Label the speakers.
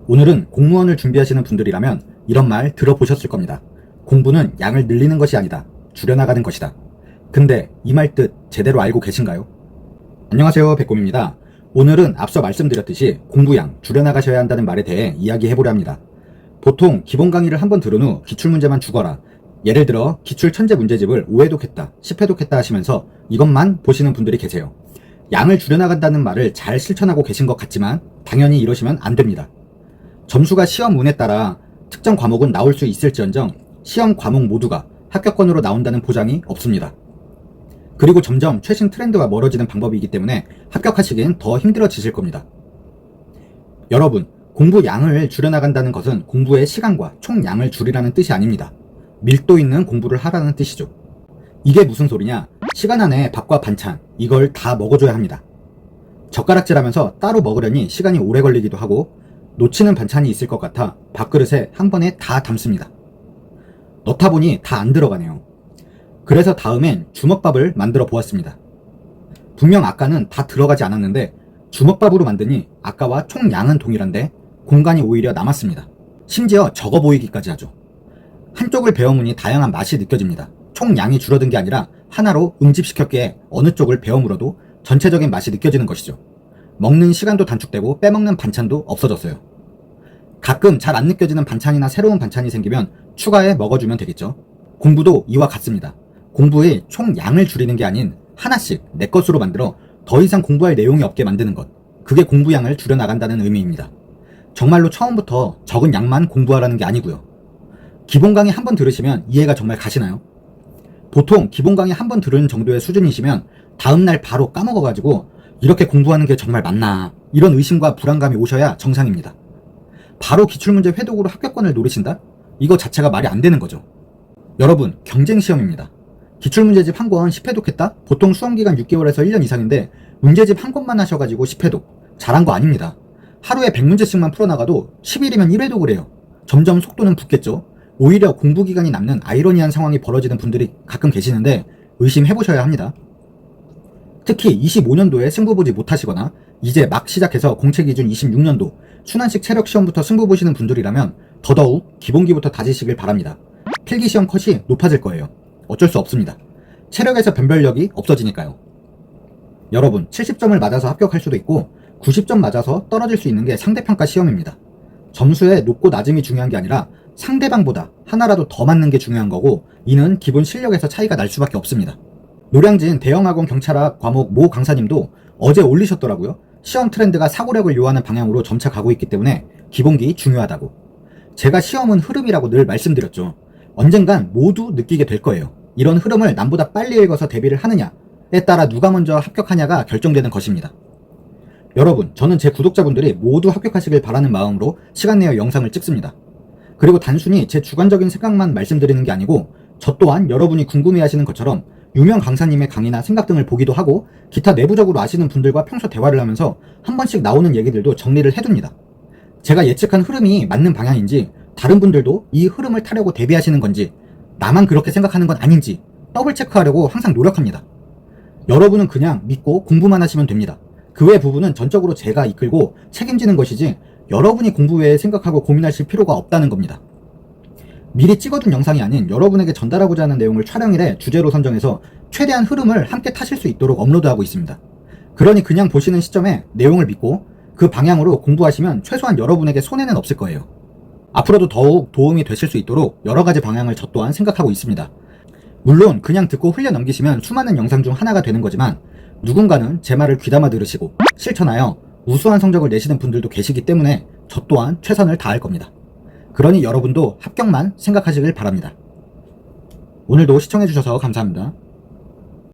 Speaker 1: 오늘은 공무원을 준비하시는 분들이라면 이런 말 들어보셨을 겁니다. 공부는 양을 늘리는 것이 아니다. 줄여나가는 것이다. 근데 이 말 뜻 제대로 알고 계신가요? 안녕하세요, 백곰입니다. 오늘은 앞서 말씀드렸듯이 공부양 줄여나가셔야 한다는 말에 대해 이야기해보려 합니다. 보통 기본 강의를 한번 들은 후 기출문제만 죽어라, 예를 들어 기출 천재 문제집을 5회독했다, 10회독했다 하시면서 이것만 보시는 분들이 계세요. 양을 줄여나간다는 말을 잘 실천하고 계신 것 같지만 당연히 이러시면 안 됩니다. 점수가 시험 운에 따라 특정 과목은 나올 수 있을지언정 시험 과목 모두가 합격권으로 나온다는 보장이 없습니다. 그리고 점점 최신 트렌드와 멀어지는 방법이기 때문에 합격하시긴 더 힘들어지실 겁니다. 여러분, 공부 양을 줄여나간다는 것은 공부의 시간과 총량을 줄이라는 뜻이 아닙니다. 밀도 있는 공부를 하라는 뜻이죠. 이게 무슨 소리냐? 시간 안에 밥과 반찬, 이걸 다 먹어줘야 합니다. 젓가락질하면서 따로 먹으려니 시간이 오래 걸리기도 하고 놓치는 반찬이 있을 것 같아 밥그릇에 한 번에 다 담습니다. 넣다 보니 다 안 들어가네요. 그래서 다음엔 주먹밥을 만들어 보았습니다. 분명 아까는 다 들어가지 않았는데 주먹밥으로 만드니 아까와 총량은 동일한데 공간이 오히려 남았습니다. 심지어 적어 보이기까지 하죠. 한쪽을 배워보니 다양한 맛이 느껴집니다. 총량이 줄어든 게 아니라 하나로 응집시켰기에 어느 쪽을 배워 물어도 전체적인 맛이 느껴지는 것이죠. 먹는 시간도 단축되고 빼먹는 반찬도 없어졌어요. 가끔 잘 안 느껴지는 반찬이나 새로운 반찬이 생기면 추가해 먹어주면 되겠죠. 공부도 이와 같습니다. 공부의 총량을 줄이는 게 아닌 하나씩 내 것으로 만들어 더 이상 공부할 내용이 없게 만드는 것, 그게 공부량을 줄여나간다는 의미입니다. 정말로 처음부터 적은 양만 공부하라는 게 아니고요. 기본 강의 한 번 들으시면 이해가 정말 가시나요? 보통 기본 강의 한 번 들은 정도의 수준이시면 다음날 바로 까먹어가지고 이렇게 공부하는 게 정말 맞나, 이런 의심과 불안감이 오셔야 정상입니다. 바로 기출문제 회독으로 합격권을 노리신다? 이거 자체가 말이 안 되는 거죠. 여러분, 경쟁시험입니다. 기출문제집 한 권 10회독했다? 보통 수험기간 6개월에서 1년 이상인데 문제집 한 권만 하셔가지고 10회독, 잘한 거 아닙니다. 하루에 100문제씩만 풀어나가도 10일이면 1회독을 해요. 점점 속도는 붙겠죠. 오히려 공부기간이 남는 아이러니한 상황이 벌어지는 분들이 가끔 계시는데 의심해보셔야 합니다. 특히 25년도에 승부 보지 못하시거나 이제 막 시작해서 공채 기준 26년도 순환식 체력 시험부터 승부 보시는 분들이라면 더더욱 기본기부터 다지시길 바랍니다. 필기시험 컷이 높아질 거예요. 어쩔 수 없습니다. 체력에서 변별력이 없어지니까요. 여러분, 70점을 맞아서 합격할 수도 있고 90점 맞아서 떨어질 수 있는 게 상대평가 시험입니다. 점수의 높고 낮음이 중요한 게 아니라 상대방보다 하나라도 더 맞는 게 중요한 거고, 이는 기본 실력에서 차이가 날 수밖에 없습니다. 노량진 대형학원 경찰학 과목 모 강사님도 어제 올리셨더라고요. 시험 트렌드가 사고력을 요하는 방향으로 점차 가고 있기 때문에 기본기 중요하다고. 제가 시험은 흐름이라고 늘 말씀드렸죠. 언젠간 모두 느끼게 될 거예요. 이런 흐름을 남보다 빨리 읽어서 대비를 하느냐에 따라 누가 먼저 합격하냐가 결정되는 것입니다. 여러분, 저는 제 구독자분들이 모두 합격하시길 바라는 마음으로 시간 내어 영상을 찍습니다. 그리고 단순히 제 주관적인 생각만 말씀드리는 게 아니고 저 또한 여러분이 궁금해하시는 것처럼 유명 강사님의 강의나 생각 등을 보기도 하고 기타 내부적으로 아시는 분들과 평소 대화를 하면서 한 번씩 나오는 얘기들도 정리를 해둡니다. 제가 예측한 흐름이 맞는 방향인지, 다른 분들도 이 흐름을 타려고 대비하시는 건지, 나만 그렇게 생각하는 건 아닌지 더블 체크하려고 항상 노력합니다. 여러분은 그냥 믿고 공부만 하시면 됩니다. 그 외 부분은 전적으로 제가 이끌고 책임지는 것이지 여러분이 공부 외에 생각하고 고민하실 필요가 없다는 겁니다. 미리 찍어둔 영상이 아닌 여러분에게 전달하고자 하는 내용을 촬영일에 주제로 선정해서 최대한 흐름을 함께 타실 수 있도록 업로드하고 있습니다. 그러니 그냥 보시는 시점에 내용을 믿고 그 방향으로 공부하시면 최소한 여러분에게 손해는 없을 거예요. 앞으로도 더욱 도움이 되실 수 있도록 여러 가지 방향을 저 또한 생각하고 있습니다. 물론 그냥 듣고 흘려 넘기시면 수많은 영상 중 하나가 되는 거지만 누군가는 제 말을 귀담아 들으시고 실천하여 우수한 성적을 내시는 분들도 계시기 때문에 저 또한 최선을 다할 겁니다. 그러니 여러분도 합격만 생각하시길 바랍니다. 오늘도 시청해주셔서 감사합니다.